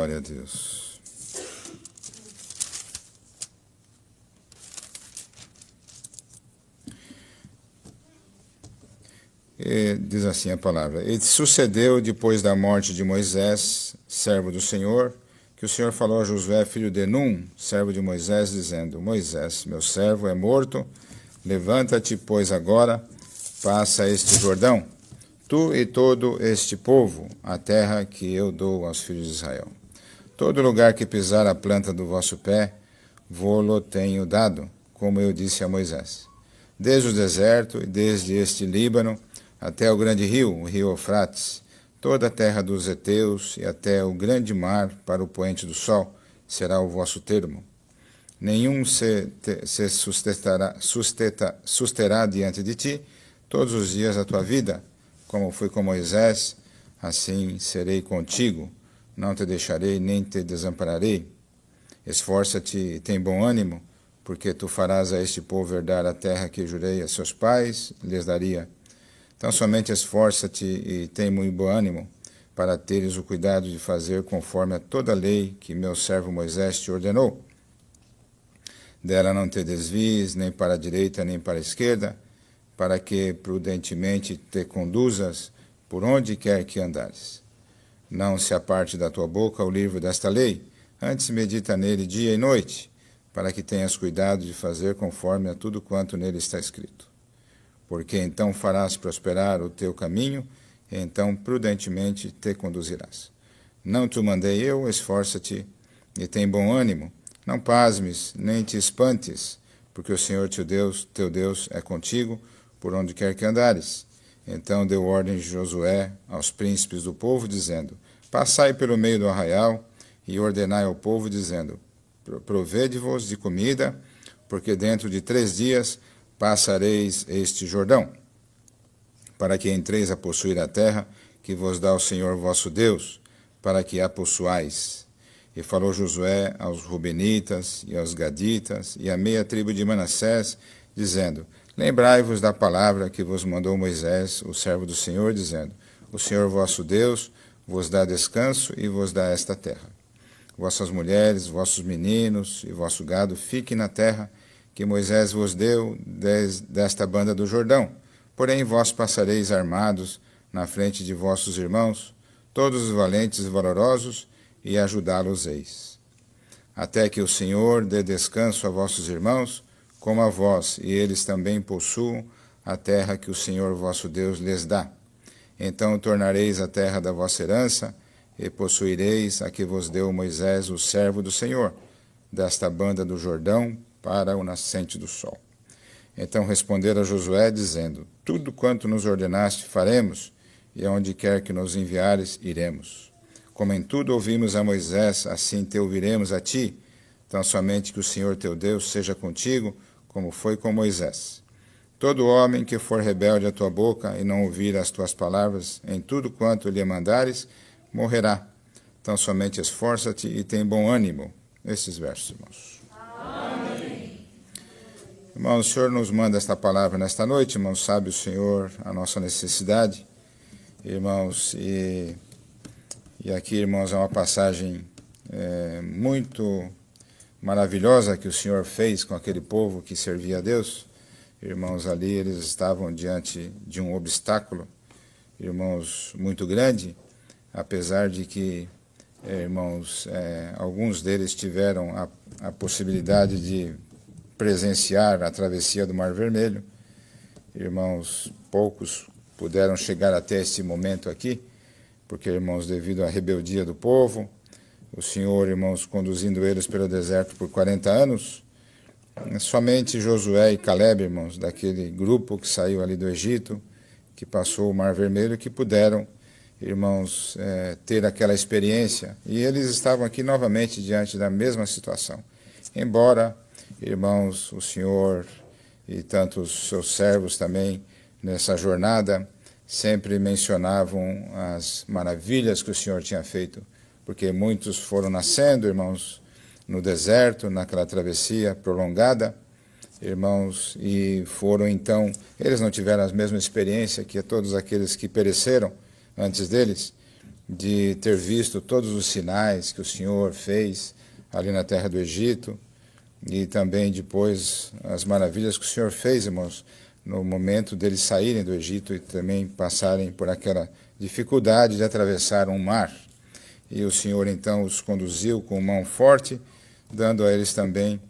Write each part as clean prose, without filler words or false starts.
Glória a Deus. E diz assim a palavra: E sucedeu depois da morte de Moisés, servo do Senhor, que o Senhor falou a Josué, filho de Num, servo de Moisés, dizendo: Moisés, meu servo, é morto. Levanta-te, pois, agora, passa este Jordão, tu e todo este povo, a terra que eu dou aos filhos de Israel. Todo lugar que pisar a planta do vosso pé, vô-lo tenho dado, como eu disse a Moisés. Desde o deserto e desde este Líbano até o grande rio, o rio Eufrates, toda a terra dos heteus e até o grande mar para o poente do sol, será o vosso termo. Nenhum se susterá diante de ti todos os dias da tua vida. Como fui com Moisés, assim serei contigo. Não te deixarei nem te desampararei. Esforça-te e tem bom ânimo, porque tu farás a este povo herdar a terra que jurei a seus pais, lhes daria. Então somente esforça-te e tem muito bom ânimo, para teres o cuidado de fazer conforme a toda a lei que meu servo Moisés te ordenou. Dela não te desvies, nem para a direita, nem para a esquerda, para que prudentemente te conduzas por onde quer que andares. Não se aparte da tua boca o livro desta lei, antes medita nele dia e noite, para que tenhas cuidado de fazer conforme a tudo quanto nele está escrito. Porque então farás prosperar o teu caminho, e então prudentemente te conduzirás. Não te mandei eu, esforça-te e tem bom ânimo. Não pasmes, nem te espantes, porque o Senhor teu Deus é contigo, por onde quer que andares. Então deu ordem Josué aos príncipes do povo, dizendo: Passai pelo meio do arraial, e ordenai ao povo, dizendo: Provede-vos de comida, porque dentro de 3 dias passareis este Jordão, para que entreis a possuir a terra que vos dá o Senhor vosso Deus, para que a possuais. E falou Josué aos Rubenitas e aos Gaditas e à meia tribo de Manassés, dizendo: Lembrai-vos da palavra que vos mandou Moisés, o servo do Senhor, dizendo: O Senhor vosso Deus vos dá descanso e vos dá esta terra. Vossas mulheres, vossos meninos e vosso gado fiquem na terra que Moisés vos deu desta banda do Jordão. Porém vós passareis armados na frente de vossos irmãos, todos os valentes e valorosos, e ajudá-los-eis. Até que o Senhor dê descanso a vossos irmãos, como a vós, e eles também possuam a terra que o Senhor vosso Deus lhes dá. Então tornareis a terra da vossa herança, e possuireis a que vos deu Moisés, o servo do Senhor, desta banda do Jordão, para o nascente do sol. Então responderam a Josué, dizendo: Tudo quanto nos ordenaste faremos, e aonde quer que nos enviares, iremos. Como em tudo ouvimos a Moisés, assim te ouviremos a ti, tão somente que o Senhor teu Deus seja contigo, como foi com Moisés. Todo homem que for rebelde à tua boca e não ouvir as tuas palavras em tudo quanto lhe mandares, morrerá. Então somente esforça-te e tem bom ânimo. Esses versos, irmãos. Amém. Irmãos, o Senhor nos manda esta palavra nesta noite, irmãos, sabe o Senhor a nossa necessidade, irmãos, e aqui, irmãos, é uma passagem muito maravilhosa que o Senhor fez com aquele povo que servia a Deus. Irmãos, ali eles estavam diante de um obstáculo, irmãos, muito grande, apesar de que, irmãos, alguns deles tiveram a possibilidade de presenciar a travessia do Mar Vermelho. Irmãos, poucos puderam chegar até esse momento aqui, porque, irmãos, devido à rebeldia do povo, o Senhor, irmãos, conduzindo eles pelo deserto por 40 anos, somente Josué e Caleb, irmãos, daquele grupo que saiu ali do Egito, que passou o Mar Vermelho, que puderam, irmãos, ter aquela experiência. E eles estavam aqui novamente diante da mesma situação. Embora, irmãos, o Senhor e tantos seus servos também, nessa jornada, sempre mencionavam as maravilhas que o Senhor tinha feito, porque muitos foram nascendo, irmãos, no deserto, naquela travessia prolongada, irmãos, e foram então, eles não tiveram a mesma experiência que todos aqueles que pereceram antes deles, de ter visto todos os sinais que o Senhor fez ali na terra do Egito, e também depois as maravilhas que o Senhor fez, irmãos, no momento deles saírem do Egito e também passarem por aquela dificuldade de atravessar um mar. E o Senhor então os conduziu com mão forte, dando a eles também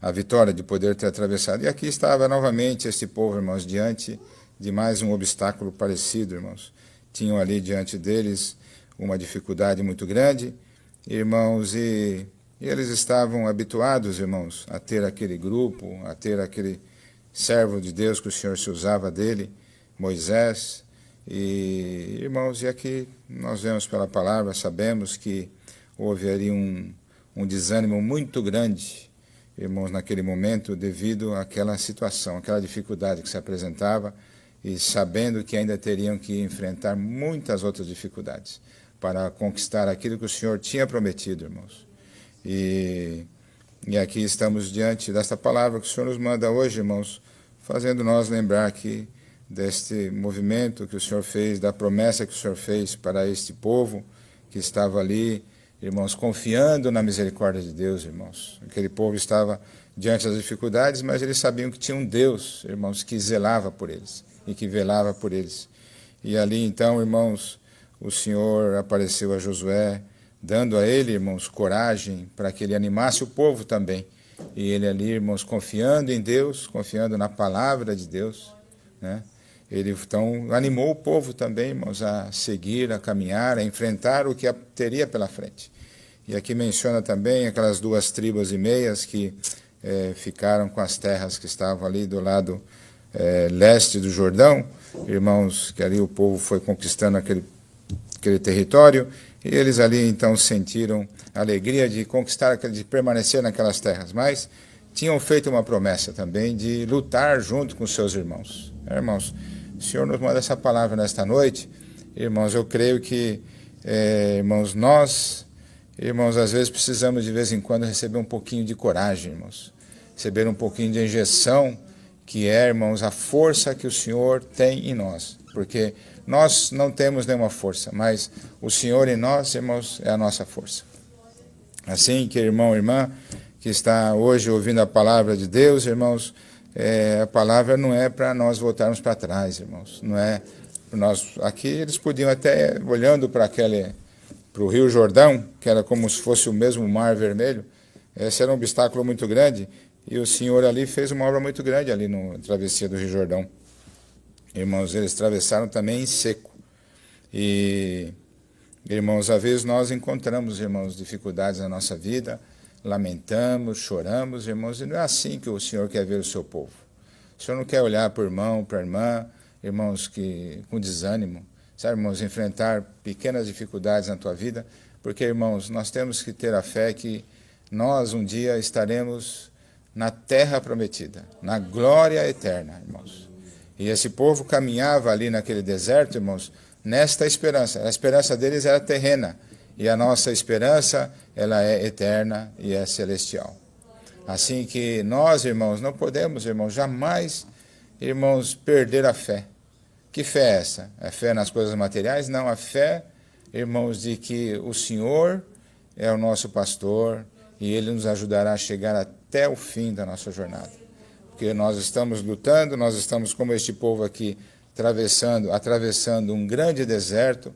a vitória de poder ter atravessado. E aqui estava novamente este povo, irmãos, diante de mais um obstáculo parecido, irmãos. Tinham ali diante deles uma dificuldade muito grande, irmãos, e eles estavam habituados, irmãos, a ter aquele grupo, a ter aquele servo de Deus que o Senhor se usava dele, Moisés. E, irmãos, e aqui nós vemos pela palavra, sabemos que houve ali um desânimo muito grande, irmãos, naquele momento, devido àquela situação, àquela dificuldade que se apresentava, e sabendo que ainda teriam que enfrentar muitas outras dificuldades para conquistar aquilo que o Senhor tinha prometido, irmãos. E aqui estamos diante desta palavra que o Senhor nos manda hoje, irmãos, fazendo nós lembrar aqui deste movimento que o Senhor fez, da promessa que o Senhor fez para este povo que estava ali, irmãos, confiando na misericórdia de Deus, irmãos. Aquele povo estava diante das dificuldades, mas eles sabiam que tinha um Deus, irmãos, que zelava por eles e que velava por eles. E ali, então, irmãos, o Senhor apareceu a Josué, dando a ele, irmãos, coragem para que ele animasse o povo também. E ele ali, irmãos, confiando em Deus, confiando na palavra de Deus, né? Ele, então, animou o povo também, irmãos, a seguir, a caminhar, a enfrentar o que teria pela frente. E aqui menciona também aquelas 2,5 tribos que ficaram com as terras que estavam ali do lado leste do Jordão, irmãos, que ali o povo foi conquistando aquele território, e eles ali então sentiram a alegria de conquistar, de permanecer naquelas terras, mas tinham feito uma promessa também de lutar junto com seus irmãos. Irmãos, o Senhor nos manda essa palavra nesta noite, irmãos, eu creio que, irmãos, nós, irmãos, às vezes precisamos de vez em quando receber um pouquinho de coragem, irmãos, receber um pouquinho de injeção, que é, irmãos, a força que o Senhor tem em nós, porque nós não temos nenhuma força, mas o Senhor em nós, irmãos, é a nossa força. Assim que irmão, irmã, que está hoje ouvindo a palavra de Deus, irmãos, a palavra não é para nós voltarmos para trás, irmãos. Não é nós. Aqui eles podiam até, olhando para o Rio Jordão, que era como se fosse o mesmo Mar Vermelho, esse era um obstáculo muito grande, e o Senhor ali fez uma obra muito grande ali na travessia do Rio Jordão. Irmãos, eles atravessaram também em seco. E, irmãos, às vezes nós encontramos, irmãos, dificuldades na nossa vida, lamentamos, choramos, irmãos, e não é assim que o Senhor quer ver o seu povo. O Senhor não quer olhar para o irmão, para a irmã, irmãos, com desânimo, sabe, irmãos, enfrentar pequenas dificuldades na tua vida, porque, irmãos, nós temos que ter a fé que nós um dia estaremos na terra prometida, na glória eterna, irmãos. E esse povo caminhava ali naquele deserto, irmãos, nesta esperança. A esperança deles era terrena, e a nossa esperança, ela é eterna e é celestial. Assim que nós, irmãos, não podemos, irmãos, jamais, irmãos, perder a fé. Que fé é essa? É fé nas coisas materiais? Não, a fé, irmãos, de que o Senhor é o nosso pastor e Ele nos ajudará a chegar até o fim da nossa jornada. Porque nós estamos lutando, nós estamos como este povo aqui, atravessando um grande deserto,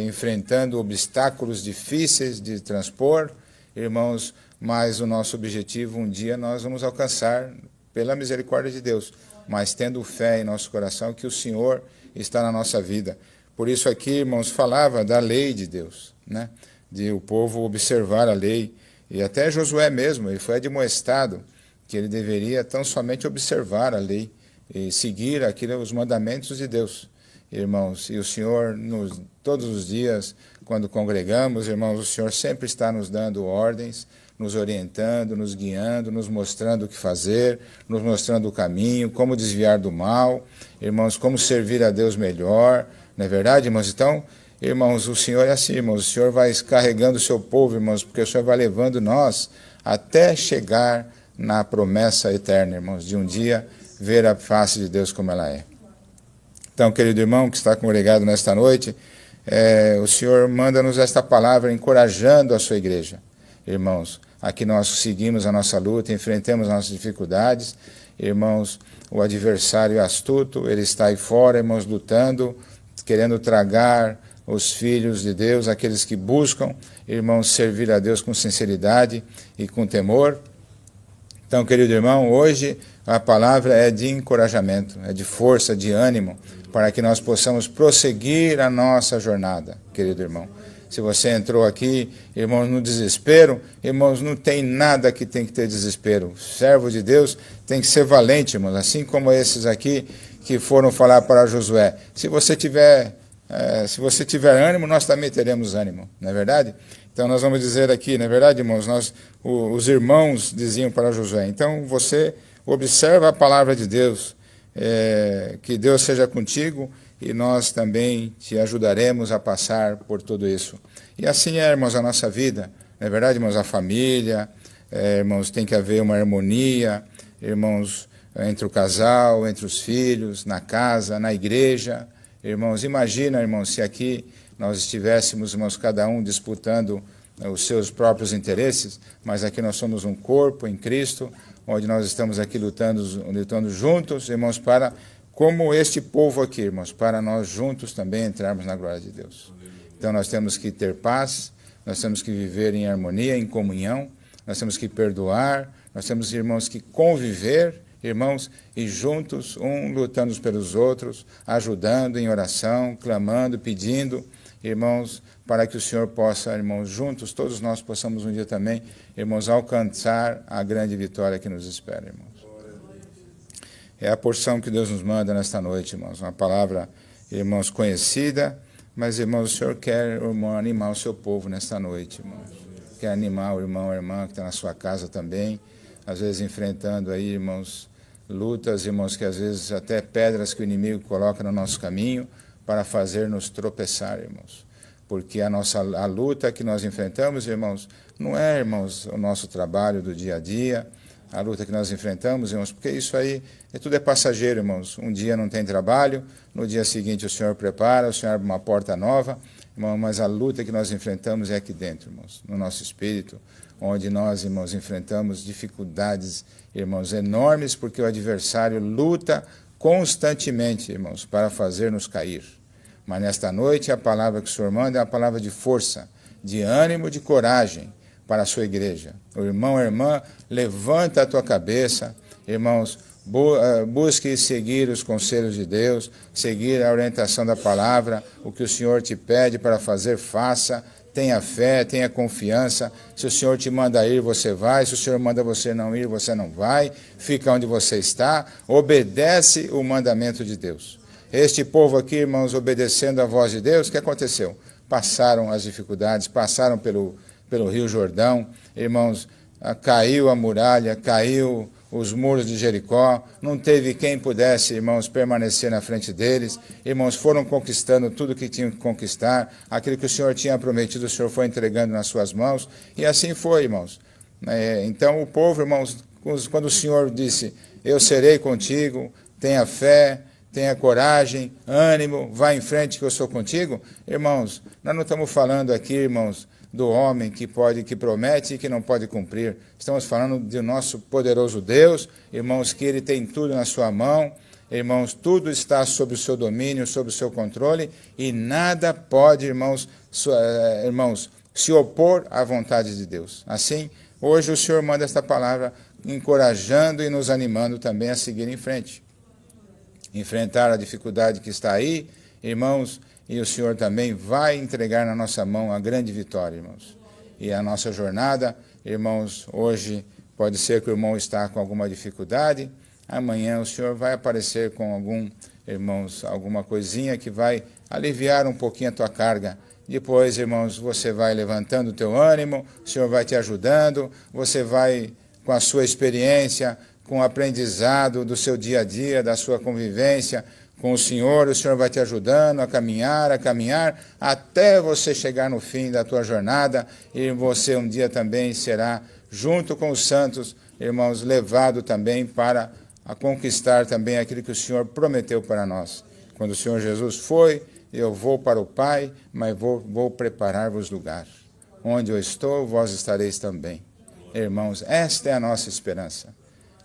enfrentando obstáculos difíceis de transpor, irmãos, mas o nosso objetivo um dia nós vamos alcançar pela misericórdia de Deus, mas tendo fé em nosso coração que o Senhor está na nossa vida. Por isso aqui, irmãos, falava da lei de Deus, né? De o povo observar a lei, e até Josué mesmo, ele foi admoestado que ele deveria tão somente observar a lei e seguir os mandamentos de Deus, irmãos. E o Senhor, todos os dias, quando congregamos, irmãos, o Senhor sempre está nos dando ordens, nos orientando, nos guiando, nos mostrando o que fazer, nos mostrando o caminho, como desviar do mal, irmãos, como servir a Deus melhor, não é verdade, irmãos? Então, irmãos, o Senhor é assim, irmãos, o Senhor vai carregando o seu povo, irmãos, porque o Senhor vai levando nós até chegar na promessa eterna, irmãos, de um dia ver a face de Deus como ela é. Então, querido irmão que está congregado nesta noite, o Senhor manda-nos esta palavra encorajando a sua igreja. Irmãos, aqui nós seguimos a nossa luta, enfrentamos nossas dificuldades. Irmãos, o adversário é astuto, ele está aí fora, irmãos, lutando, querendo tragar os filhos de Deus, aqueles que buscam, irmãos, servir a Deus com sinceridade e com temor. Então, querido irmão, hoje a palavra é de encorajamento, é de força, de ânimo, para que nós possamos prosseguir a nossa jornada, querido irmão. Se você entrou aqui, irmãos, no desespero, irmãos, não tem nada que tem que ter desespero. O servo de Deus tem que ser valente, irmãos, assim como esses aqui que foram falar para Josué. Se você tiver ânimo, nós também teremos ânimo, não é verdade? Então nós vamos dizer aqui, não é verdade, irmãos? Os irmãos diziam para Josué, então você observa a palavra de Deus, que Deus seja contigo, e nós também te ajudaremos a passar por tudo isso. E assim é, irmãos, a nossa vida, não é verdade, irmãos? A família, irmãos, tem que haver uma harmonia, irmãos, entre o casal, entre os filhos, na casa, na igreja. Irmãos, imagina, irmãos, se aqui nós estivéssemos, irmãos, cada um disputando os seus próprios interesses, mas aqui nós somos um corpo em Cristo, onde nós estamos aqui lutando juntos, irmãos, como este povo aqui, irmãos, para nós juntos também entrarmos na glória de Deus. Então nós temos que ter paz, nós temos que viver em harmonia, em comunhão, nós temos que perdoar, nós temos, irmãos, que conviver, irmãos, e juntos, lutando pelos outros, ajudando em oração, clamando, pedindo, irmãos, para que o Senhor possa, irmãos, juntos, todos nós possamos um dia também, irmãos, alcançar a grande vitória que nos espera, irmãos. É a porção que Deus nos manda nesta noite, irmãos. Uma palavra, irmãos, conhecida, mas, irmãos, o Senhor quer, irmão, animar o seu povo nesta noite, irmãos. Quer animar o irmão, a irmã que está na sua casa também, às vezes enfrentando aí, irmãos, lutas, irmãos, que às vezes até pedras que o inimigo coloca no nosso caminho para fazer-nos tropeçar, irmãos. Porque a luta que nós enfrentamos, irmãos, não é, irmãos, o nosso trabalho do dia a dia, a luta que nós enfrentamos, irmãos, porque isso aí tudo é passageiro, irmãos. Um dia não tem trabalho, no dia seguinte o Senhor prepara, o Senhor abre uma porta nova, irmão, mas a luta que nós enfrentamos é aqui dentro, irmãos, no nosso espírito, onde nós, irmãos, enfrentamos dificuldades, irmãos, enormes, porque o adversário luta constantemente, irmãos, para fazer-nos cair. Mas nesta noite a palavra que o Senhor manda é a palavra de força, de ânimo, de coragem, para a sua igreja. O irmão, a irmã, levanta a tua cabeça, irmãos, busque seguir os conselhos de Deus, seguir a orientação da palavra, o que o Senhor te pede para fazer, faça, tenha fé, tenha confiança. Se o Senhor te manda ir, você vai, se o Senhor manda você não ir, você não vai, fica onde você está, obedece o mandamento de Deus. Este povo aqui, irmãos, obedecendo a voz de Deus, o que aconteceu? Passaram as dificuldades, passaram pelo Rio Jordão, irmãos, caiu a muralha, caiu os muros de Jericó, não teve quem pudesse, irmãos, permanecer na frente deles, irmãos, foram conquistando tudo que tinham que conquistar, aquilo que o Senhor tinha prometido, o Senhor foi entregando nas suas mãos, e assim foi, irmãos. Então o povo, irmãos, quando o Senhor disse, eu serei contigo, tenha fé, tenha coragem, ânimo, vá em frente que eu sou contigo, irmãos, nós não estamos falando aqui, irmãos, do homem que promete e que não pode cumprir. Estamos falando do nosso poderoso Deus, irmãos, que Ele tem tudo na sua mão, irmãos, tudo está sob o seu domínio, sob o seu controle, e nada pode, irmãos, se opor à vontade de Deus. Assim, hoje o Senhor manda esta palavra, encorajando e nos animando também a seguir em frente. Enfrentar a dificuldade que está aí, irmãos, e o Senhor também vai entregar na nossa mão a grande vitória, irmãos. E a nossa jornada, irmãos, hoje pode ser que o irmão está com alguma dificuldade, amanhã o Senhor vai aparecer com alguma coisinha que vai aliviar um pouquinho a tua carga. Depois, irmãos, você vai levantando o teu ânimo, o Senhor vai te ajudando, você vai, com a sua experiência, com o aprendizado do seu dia a dia, da sua convivência com o Senhor vai te ajudando a caminhar, até você chegar no fim da tua jornada, e você um dia também será, junto com os santos, irmãos, levado também para a conquistar também aquilo que o Senhor prometeu para nós. Quando o Senhor Jesus foi, eu vou para o Pai, mas vou preparar-vos lugar. Onde eu estou, vós estareis também. Irmãos, esta é a nossa esperança.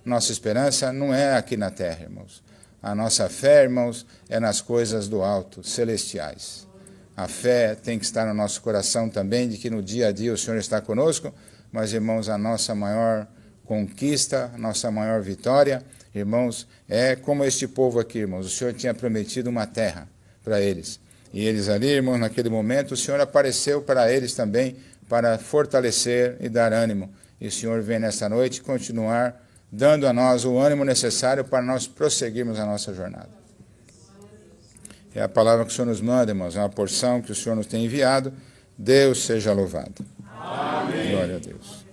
Nossa esperança não é aqui na terra, irmãos. A nossa fé, irmãos, é nas coisas do alto, celestiais. A fé tem que estar no nosso coração também, de que no dia a dia o Senhor está conosco, mas, irmãos, a nossa maior conquista, a nossa maior vitória, irmãos, é como este povo aqui, irmãos. O Senhor tinha prometido uma terra para eles. E eles ali, irmãos, naquele momento, o Senhor apareceu para eles também, para fortalecer e dar ânimo. E o Senhor vem nesta noite continuar dando a nós o ânimo necessário para nós prosseguirmos a nossa jornada. É a palavra que o Senhor nos manda, irmãos, é uma porção que o Senhor nos tem enviado. Deus seja louvado. Amém. Glória a Deus.